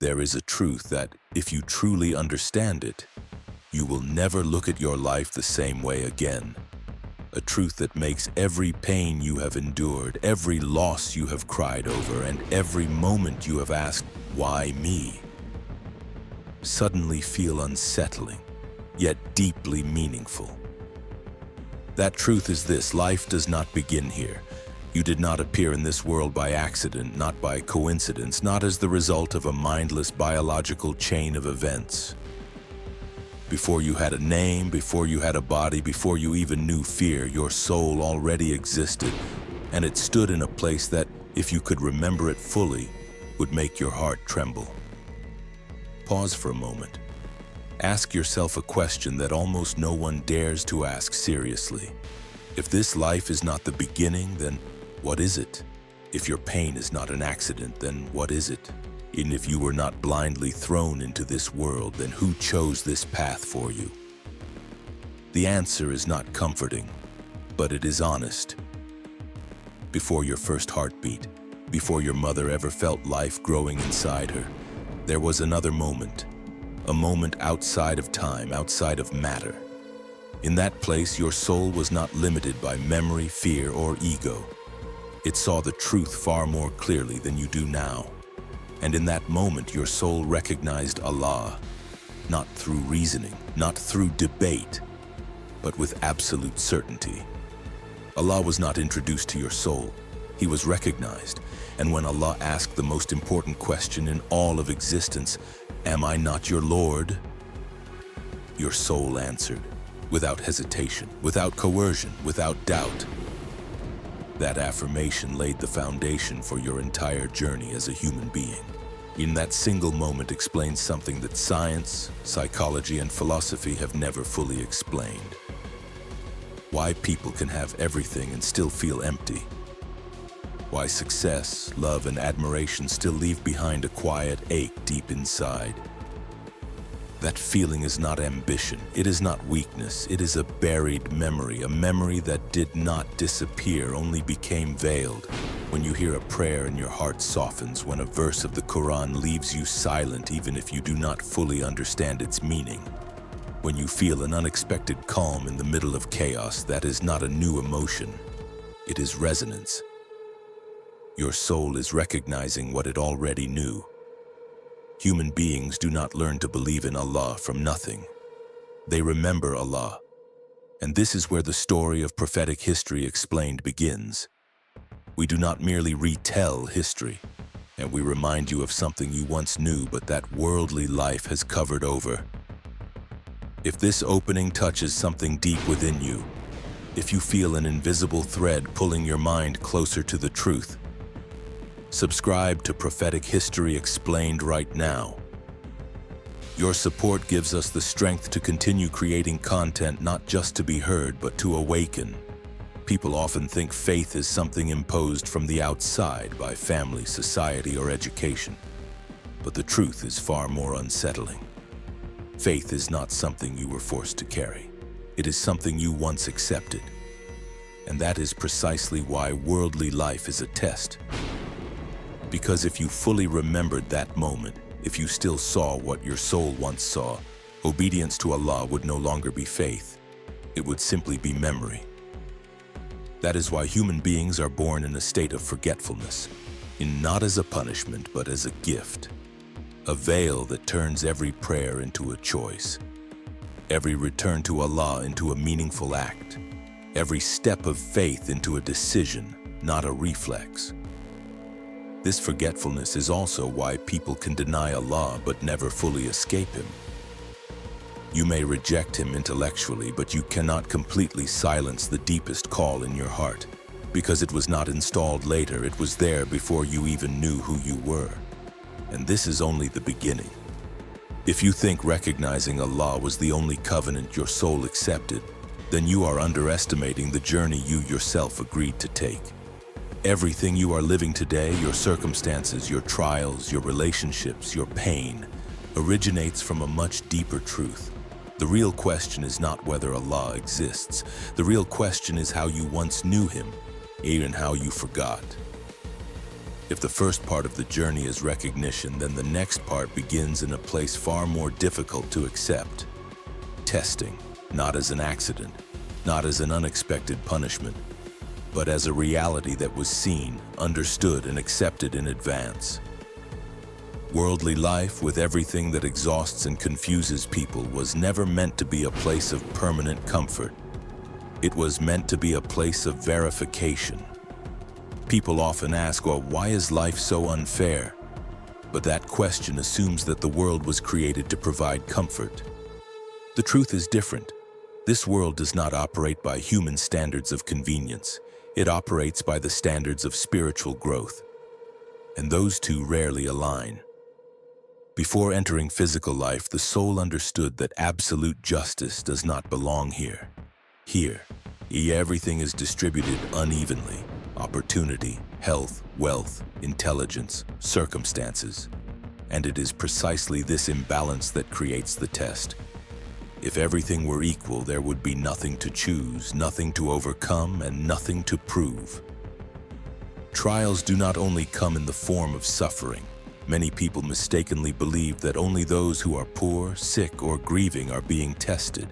There is a truth that, if you truly understand it, you will never look at your life the same way again. A truth that makes every pain you have endured, every loss you have cried over, and every moment you have asked, "Why me?" suddenly feel unsettling, yet deeply meaningful. That truth is this: life does not begin here. You did not appear in this world by accident, not by coincidence, not as the result of a mindless biological chain of events. Before you had a name, before you had a body, before you even knew fear, your soul already existed, and it stood in a place that, if you could remember it fully, would make your heart tremble. Pause for a moment. Ask yourself a question that almost no one dares to ask seriously. If this life is not the beginning, then what is it? If your pain is not an accident, then what is it? And if you were not blindly thrown into this world, then who chose this path for you? The answer is not comforting, but it is honest. Before your first heartbeat, before your mother ever felt life growing inside her, there was another moment, a moment outside of time, outside of matter. In that place, your soul was not limited by memory, fear, or ego. It saw the truth far more clearly than you do now. And in that moment, your soul recognized Allah, not through reasoning, not through debate, but with absolute certainty. Allah was not introduced to your soul. He was recognized. And when Allah asked the most important question in all of existence, "Am I not your Lord?" your soul answered, without hesitation, without coercion, without doubt. That affirmation laid the foundation for your entire journey as a human being. In that single moment explains something that science, psychology, and philosophy have never fully explained. Why people can have everything and still feel empty. Why success, love, and admiration still leave behind a quiet ache deep inside. That feeling is not ambition, it is not weakness, it is a buried memory, a memory that did not disappear, only became veiled. When you hear a prayer and your heart softens, when a verse of the Quran leaves you silent even if you do not fully understand its meaning. When you feel an unexpected calm in the middle of chaos, that is not a new emotion, it is resonance. Your soul is recognizing what it already knew. Human beings do not learn to believe in Allah from nothing. They remember Allah. And this is where the story of prophetic history explained begins. We do not merely retell history, and we remind you of something you once knew but that worldly life has covered over. If this opening touches something deep within you, if you feel an invisible thread pulling your mind closer to the truth, subscribe to Prophetic History Explained right now. Your support gives us the strength to continue creating content not just to be heard, but to awaken. People often think faith is something imposed from the outside by family, society, or education. But the truth is far more unsettling. Faith is not something you were forced to carry. It is something you once accepted. And that is precisely why worldly life is a test. Because if you fully remembered that moment, if you still saw what your soul once saw, obedience to Allah would no longer be faith. It would simply be memory. That is why human beings are born in a state of forgetfulness, not as a punishment, but as a gift. A veil that turns every prayer into a choice, every return to Allah into a meaningful act, every step of faith into a decision, not a reflex. This forgetfulness is also why people can deny Allah but never fully escape Him. You may reject Him intellectually, but you cannot completely silence the deepest call in your heart, because it was not installed later, it was there before you even knew who you were. And this is only the beginning. If you think recognizing Allah was the only covenant your soul accepted, then you are underestimating the journey you yourself agreed to take. Everything you are living today, your circumstances, your trials, your relationships, your pain, originates from a much deeper truth. The real question is not whether Allah exists. The real question is how you once knew Him, even how you forgot. If the first part of the journey is recognition, then the next part begins in a place far more difficult to accept. Testing, not as an accident, not as an unexpected punishment, but as a reality that was seen, understood, and accepted in advance. Worldly life, with everything that exhausts and confuses people, was never meant to be a place of permanent comfort. It was meant to be a place of verification. People often ask, well, why is life so unfair? But that question assumes that the world was created to provide comfort. The truth is different. This world does not operate by human standards of convenience. It operates by the standards of spiritual growth. And those two rarely align. Before entering physical life, the soul understood that absolute justice does not belong here. Here, everything is distributed unevenly. Opportunity, health, wealth, intelligence, circumstances. And it is precisely this imbalance that creates the test. If everything were equal, there would be nothing to choose, nothing to overcome, and nothing to prove. Trials do not only come in the form of suffering. Many people mistakenly believe that only those who are poor, sick, or grieving are being tested.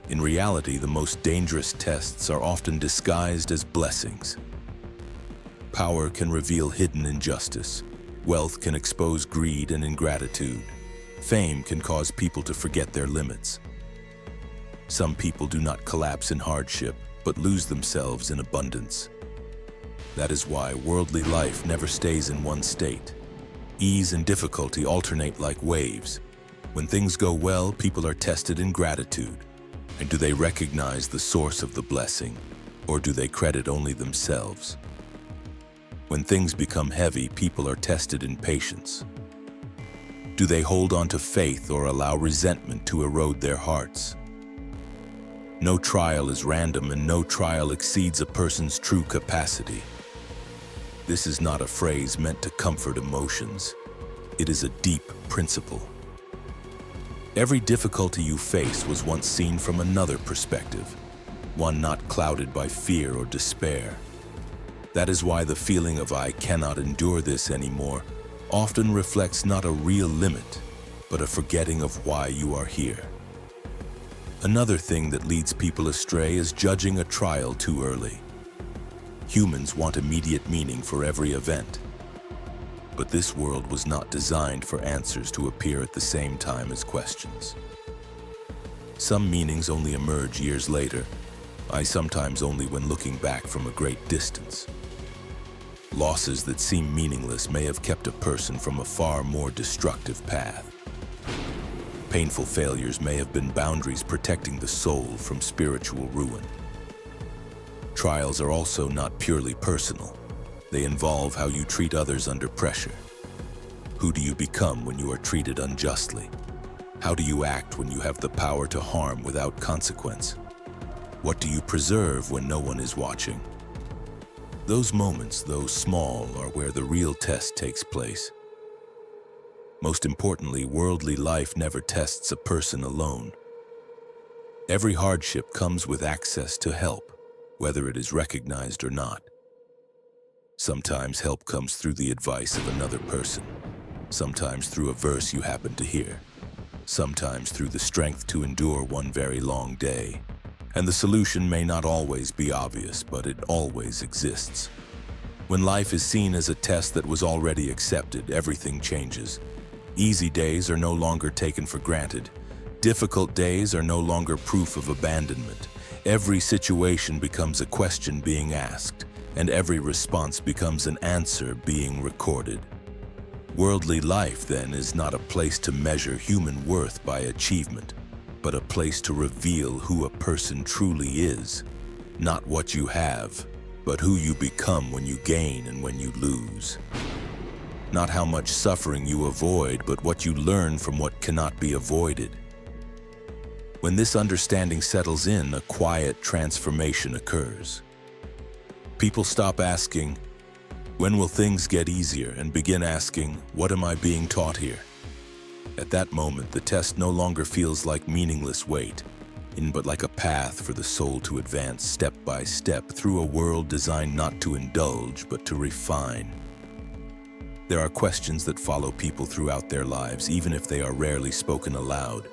In reality, the most dangerous tests are often disguised as blessings. Power can reveal hidden injustice. Wealth can expose greed and ingratitude. Fame can cause people to forget their limits. Some people do not collapse in hardship, but lose themselves in abundance. That is why worldly life never stays in one state. Ease and difficulty alternate like waves. When things go well, people are tested in gratitude. And do they recognize the source of the blessing, or do they credit only themselves? When things become heavy, people are tested in patience. Do they hold on to faith or allow resentment to erode their hearts? No trial is random, and no trial exceeds a person's true capacity. This is not a phrase meant to comfort emotions. It is a deep principle. Every difficulty you face was once seen from another perspective, one not clouded by fear or despair. That is why the feeling of "I cannot endure this anymore" often reflects not a real limit, but a forgetting of why you are here. Another thing that leads people astray is judging a trial too early. Humans want immediate meaning for every event. But this world was not designed for answers to appear at the same time as questions. Some meanings only emerge years later, sometimes only when looking back from a great distance. Losses that seem meaningless may have kept a person from a far more destructive path. Painful failures may have been boundaries protecting the soul from spiritual ruin. Trials are also not purely personal. They involve how you treat others under pressure. Who do you become when you are treated unjustly? How do you act when you have the power to harm without consequence? What do you preserve when no one is watching? Those moments, though small, are where the real test takes place. Most importantly, worldly life never tests a person alone. Every hardship comes with access to help, whether it is recognized or not. Sometimes help comes through the advice of another person, sometimes through a verse you happen to hear, sometimes through the strength to endure one very long day. And the solution may not always be obvious, but it always exists. When life is seen as a test that was already accepted, everything changes. Easy days are no longer taken for granted. Difficult days are no longer proof of abandonment. Every situation becomes a question being asked, and every response becomes an answer being recorded. Worldly life, then, is not a place to measure human worth by achievement, but a place to reveal who a person truly is. Not what you have, but who you become when you gain and when you lose. Not how much suffering you avoid, but what you learn from what cannot be avoided. When this understanding settles in, a quiet transformation occurs. People stop asking, "When will things get easier?" and begin asking, "What am I being taught here?" At that moment, the test no longer feels like meaningless weight. but like a path for the soul to advance step by step through a world designed not to indulge, but to refine. There are questions that follow people throughout their lives, even if they are rarely spoken aloud.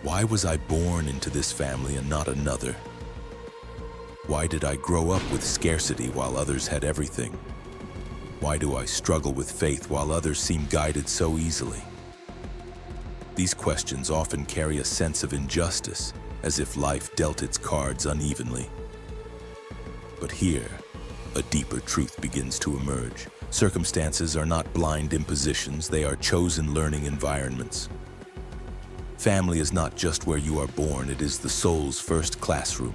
Why was I born into this family and not another? Why did I grow up with scarcity while others had everything? Why do I struggle with faith while others seem guided so easily? These questions often carry a sense of injustice, as if life dealt its cards unevenly. But here, a deeper truth begins to emerge. Circumstances are not blind impositions, they are chosen learning environments. Family is not just where you are born, it is the soul's first classroom.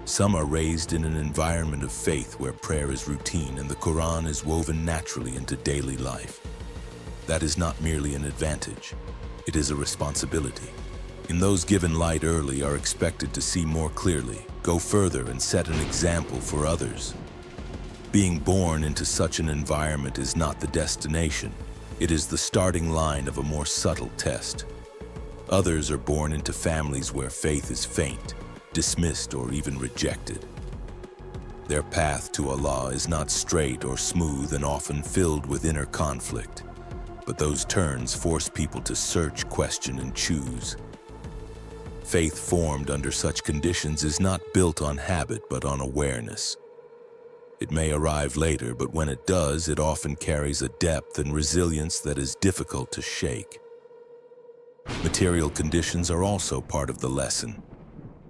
Some are raised in an environment of faith where prayer is routine and the Quran is woven naturally into daily life. That is not merely an advantage, it is a responsibility. In those given light early are expected to see more clearly, go further, and set an example for others. Being born into such an environment is not the destination, it is the starting line of a more subtle test. Others are born into families where faith is faint, dismissed, or even rejected. Their path to Allah is not straight or smooth and often filled with inner conflict, but those turns force people to search, question, and choose. Faith formed under such conditions is not built on habit but on awareness. It may arrive later, but when it does, it often carries a depth and resilience that is difficult to shake. Material conditions are also part of the lesson.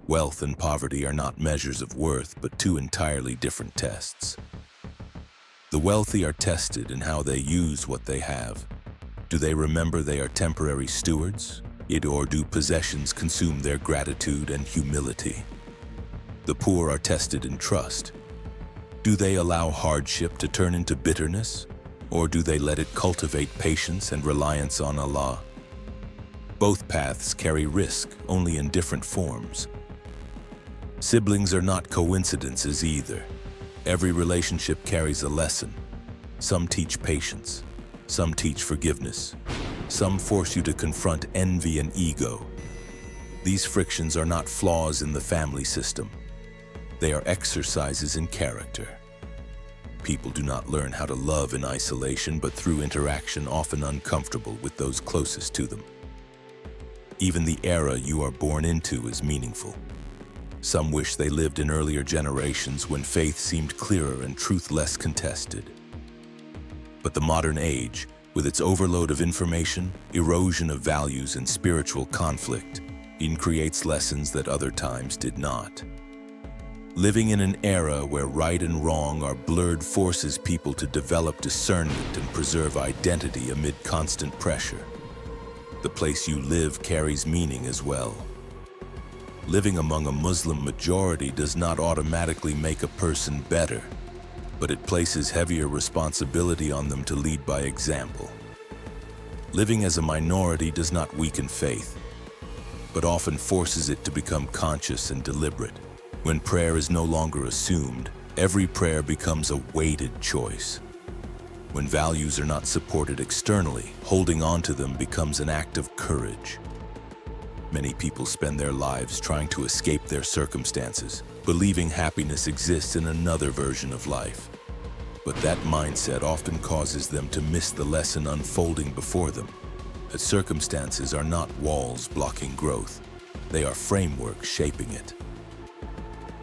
Wealth and poverty are not measures of worth, but two entirely different tests. The wealthy are tested in how they use what they have. Do they remember they are temporary stewards? Or do possessions consume their gratitude and humility? The poor are tested in trust. Do they allow hardship to turn into bitterness? Or do they let it cultivate patience and reliance on Allah? Both paths carry risk, only in different forms. Siblings are not coincidences either. Every relationship carries a lesson. Some teach patience. Some teach forgiveness. Some force you to confront envy and ego. These frictions are not flaws in the family system. They are exercises in character. People do not learn how to love in isolation, but through interaction, often uncomfortable with those closest to them. Even the era you are born into is meaningful. Some wish they lived in earlier generations when faith seemed clearer and truth less contested. But the modern age, with its overload of information, erosion of values, and spiritual conflict, creates lessons that other times did not. Living in an era where right and wrong are blurred forces people to develop discernment and preserve identity amid constant pressure. The place you live carries meaning as well. Living among a Muslim majority does not automatically make a person better, but it places heavier responsibility on them to lead by example. Living as a minority does not weaken faith, but often forces it to become conscious and deliberate. When prayer is no longer assumed, every prayer becomes a weighted choice. When values are not supported externally, holding on to them becomes an act of courage. Many people spend their lives trying to escape their circumstances, believing happiness exists in another version of life. But that mindset often causes them to miss the lesson unfolding before them. That circumstances are not walls blocking growth, they are frameworks shaping it.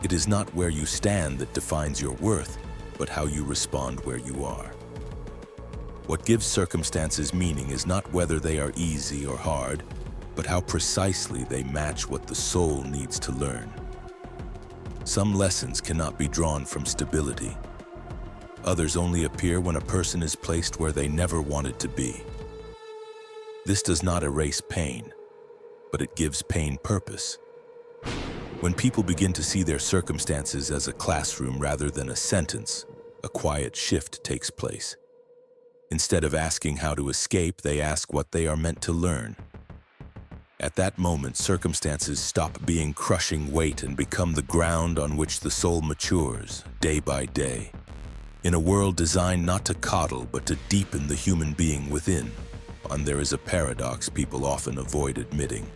It is not where you stand that defines your worth, but how you respond where you are. What gives circumstances meaning is not whether they are easy or hard, but how precisely they match what the soul needs to learn. Some lessons cannot be drawn from stability. Others only appear when a person is placed where they never wanted to be. This does not erase pain, but it gives pain purpose. When people begin to see their circumstances as a classroom rather than a sentence, a quiet shift takes place. Instead of asking how to escape, they ask what they are meant to learn. At that moment, circumstances stop being crushing weight and become the ground on which the soul matures, day by day. In a world designed not to coddle, but to deepen the human being within, there is a paradox people often avoid admitting.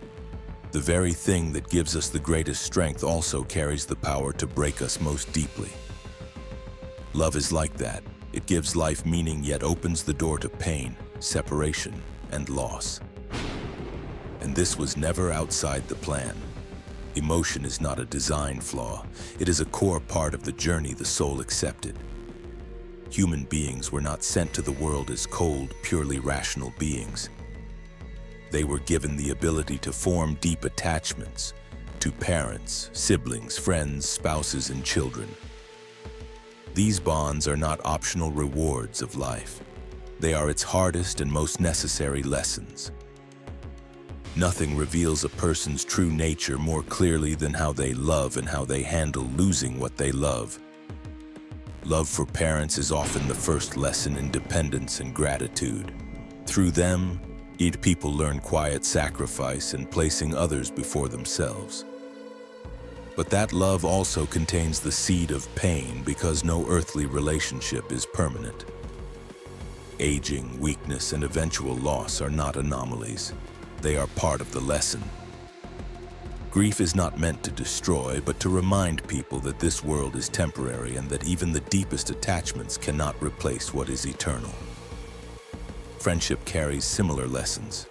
The very thing that gives us the greatest strength also carries the power to break us most deeply. Love is like that. It gives life meaning yet opens the door to pain, separation, and loss. And this was never outside the plan. Emotion is not a design flaw. It is a core part of the journey the soul accepted. Human beings were not sent to the world as cold, purely rational beings. They were given the ability to form deep attachments to parents, siblings, friends, spouses, and children. These bonds are not optional rewards of life. They are its hardest and most necessary lessons. Nothing reveals a person's true nature more clearly than how they love and how they handle losing what they love. Love for parents is often the first lesson in dependence and gratitude. Through them, people learn quiet sacrifice and placing others before themselves. But that love also contains the seed of pain because no earthly relationship is permanent. Aging, weakness, and eventual loss are not anomalies. They are part of the lesson. Grief is not meant to destroy, but to remind people that this world is temporary and that even the deepest attachments cannot replace what is eternal. Friendship carries similar lessons.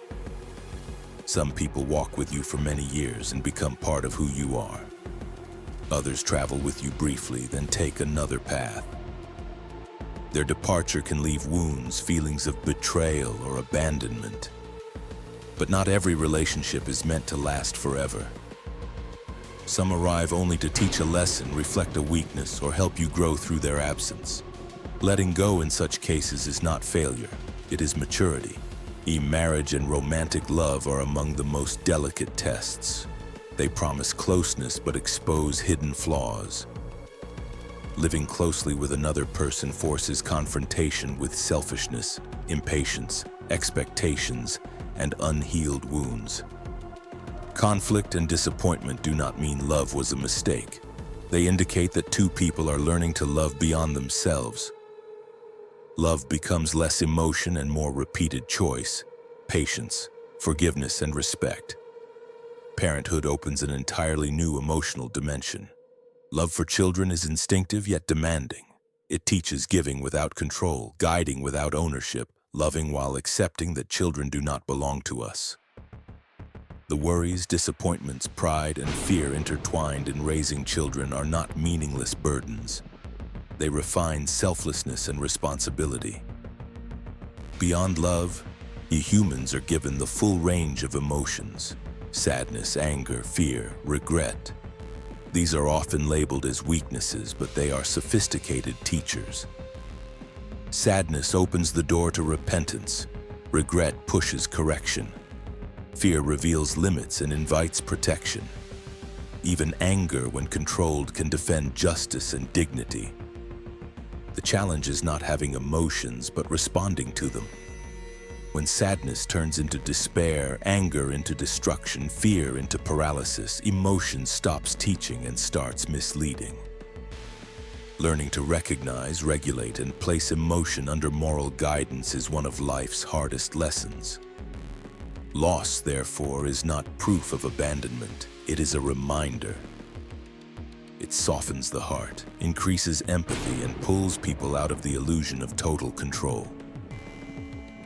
Some people walk with you for many years and become part of who you are. Others travel with you briefly, then take another path. Their departure can leave wounds, feelings of betrayal or abandonment. But not every relationship is meant to last forever. Some arrive only to teach a lesson, reflect a weakness, or help you grow through their absence. Letting go in such cases is not failure. It is maturity. Marriage and romantic love are among the most delicate tests. They promise closeness but expose hidden flaws. Living closely with another person forces confrontation with selfishness, impatience, expectations, and unhealed wounds. Conflict and disappointment do not mean love was a mistake. They indicate that two people are learning to love beyond themselves. Love becomes less emotion and more repeated choice, patience, forgiveness, and respect. Parenthood opens an entirely new emotional dimension. Love for children is instinctive yet demanding. It teaches giving without control, guiding without ownership, loving while accepting that children do not belong to us. The worries, disappointments, pride, and fear intertwined in raising children are not meaningless burdens. They refine selflessness and responsibility. Beyond love, humans are given the full range of emotions: sadness, anger, fear, regret. These are often labeled as weaknesses, but they are sophisticated teachers. Sadness opens the door to repentance. Regret pushes correction. Fear reveals limits and invites protection. Even anger, when controlled, can defend justice and dignity. The challenge is not having emotions, but responding to them. When sadness turns into despair, anger into destruction, fear into paralysis, emotion stops teaching and starts misleading. Learning to recognize, regulate, and place emotion under moral guidance is one of life's hardest lessons. Loss, therefore, is not proof of abandonment. It is a reminder. It softens the heart, increases empathy, and pulls people out of the illusion of total control.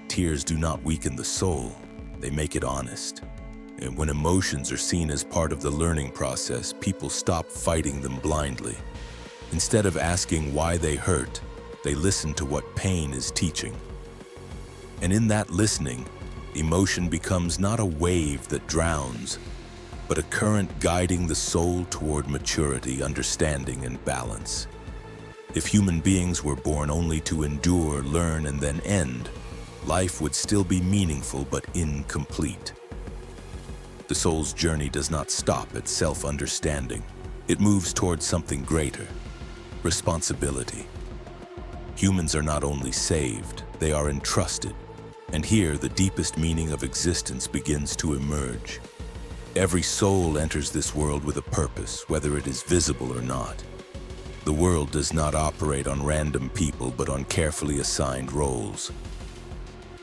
Tears do not weaken the soul, they make it honest. And when emotions are seen as part of the learning process, people stop fighting them blindly. Instead of asking why they hurt, they listen to what pain is teaching. And in that listening, emotion becomes not a wave that drowns, but a current guiding the soul toward maturity, understanding, and balance. If human beings were born only to endure, learn, and then end, life would still be meaningful but incomplete. The soul's journey does not stop at self-understanding. It moves towards something greater: responsibility. Humans are not only saved, they are entrusted. And here, the deepest meaning of existence begins to emerge. Every soul enters this world with a purpose, whether it is visible or not. The world does not operate on random people, but on carefully assigned roles.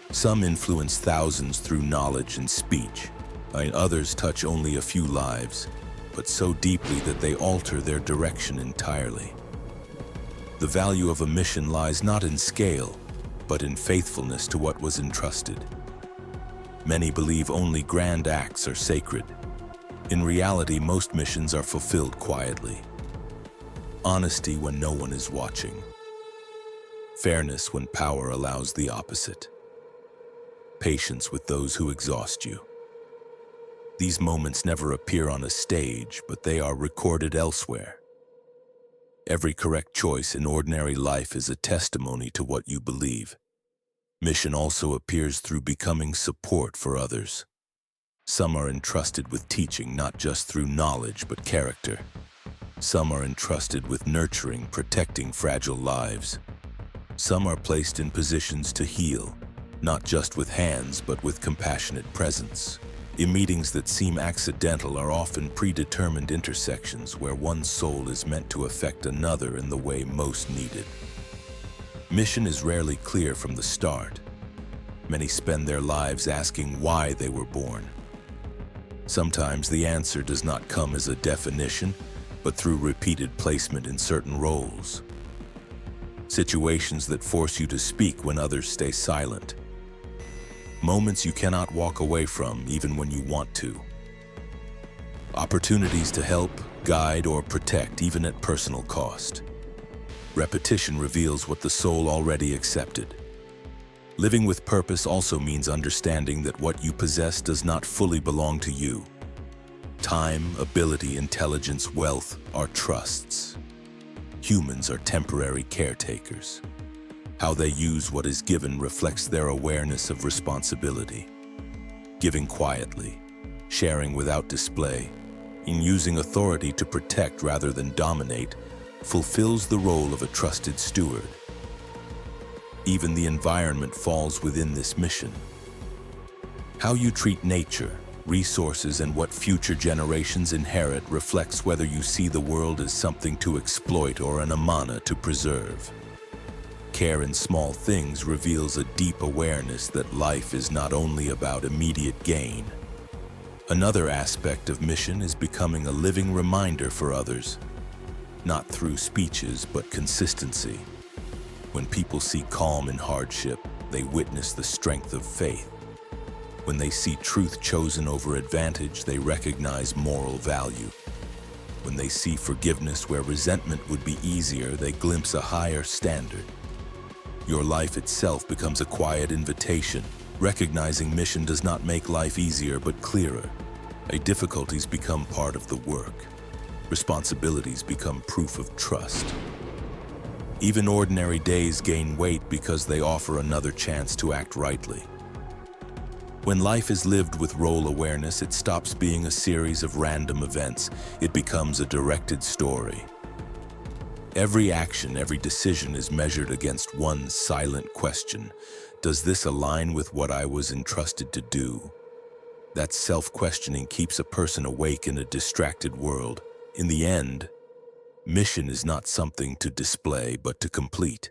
Some influence thousands through knowledge and speech. and others touch only a few lives, but so deeply that they alter their direction entirely. The value of a mission lies not in scale, but in faithfulness to what was entrusted. Many believe only grand acts are sacred. In reality, most missions are fulfilled quietly. Honesty when no one is watching. Fairness when power allows the opposite. Patience with those who exhaust you. These moments never appear on a stage, but they are recorded elsewhere. Every correct choice in ordinary life is a testimony to what you believe. Mission also appears through becoming support for others. Some are entrusted with teaching not just through knowledge but character. Some are entrusted with nurturing, protecting fragile lives. Some are placed in positions to heal, not just with hands but with compassionate presence. In meetings that seem accidental are often predetermined intersections where one soul is meant to affect another in the way most needed. Mission is rarely clear from the start. Many spend their lives asking why they were born. Sometimes the answer does not come as a definition, but through repeated placement in certain roles. Situations that force you to speak when others stay silent. Moments you cannot walk away from even when you want to. Opportunities to help, guide, or protect even at personal cost. Repetition reveals what the soul already accepted. Living with purpose also means understanding that what you possess does not fully belong to you. Time, ability, intelligence, wealth are trusts. Humans are temporary caretakers. How they use what is given reflects their awareness of responsibility. Giving quietly, sharing without display, in using authority to protect rather than dominate, fulfills the role of a trusted steward. Even the environment falls within this mission. How you treat nature, resources, and what future generations inherit reflects whether you see the world as something to exploit or an amana to preserve. Care in small things reveals a deep awareness that life is not only about immediate gain. Another aspect of mission is becoming a living reminder for others, not through speeches but consistency. When people see calm in hardship, they witness the strength of faith. When they see truth chosen over advantage, they recognize moral value. When they see forgiveness where resentment would be easier, they glimpse a higher standard. Your life itself becomes a quiet invitation. Recognizing mission does not make life easier but clearer. Difficulties become part of the work. Responsibilities become proof of trust. Even ordinary days gain weight because they offer another chance to act rightly. When life is lived with role awareness, it stops being a series of random events. It becomes a directed story. Every action, every decision is measured against one silent question. Does this align with what I was entrusted to do? That self-questioning keeps a person awake in a distracted world. In the end, mission is not something to display, but to complete.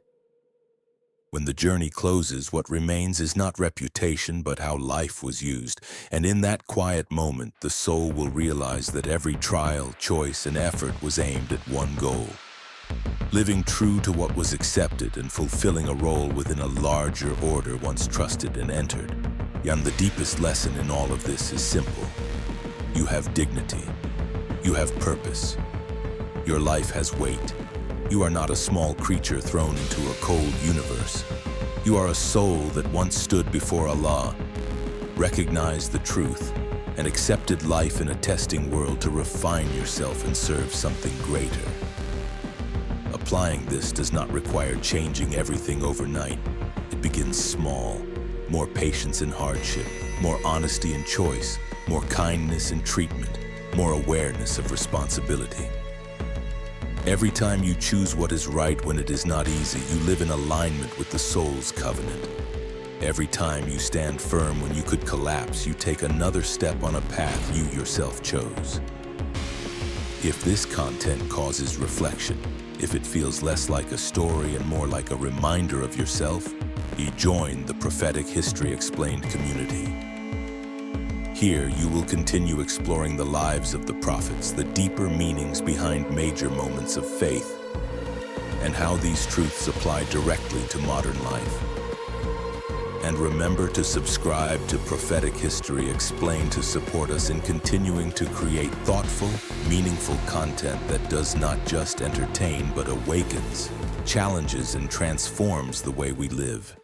When the journey closes, what remains is not reputation, but how life was used. And in that quiet moment, the soul will realize that every trial, choice, and effort was aimed at one goal. Living true to what was accepted and fulfilling a role within a larger order once trusted and entered. And the deepest lesson in all of this is simple. You have dignity. You have purpose. Your life has weight. You are not a small creature thrown into a cold universe. You are a soul that once stood before Allah, recognized the truth, and accepted life in a testing world to refine yourself and serve something greater. Applying this does not require changing everything overnight. It begins small. More patience in hardship, more honesty in choice, more kindness in treatment, more awareness of responsibility. Every time you choose what is right when it is not easy, you live in alignment with the soul's covenant. Every time you stand firm when you could collapse, you take another step on a path you yourself chose. If this content causes reflection, if it feels less like a story and more like a reminder of yourself, join the Prophetic History Explained community. Here, you will continue exploring the lives of the prophets, the deeper meanings behind major moments of faith, and how these truths apply directly to modern life. And remember to subscribe to Prophetic History Explained to support us in continuing to create thoughtful, meaningful content that does not just entertain but awakens, challenges, and transforms the way we live.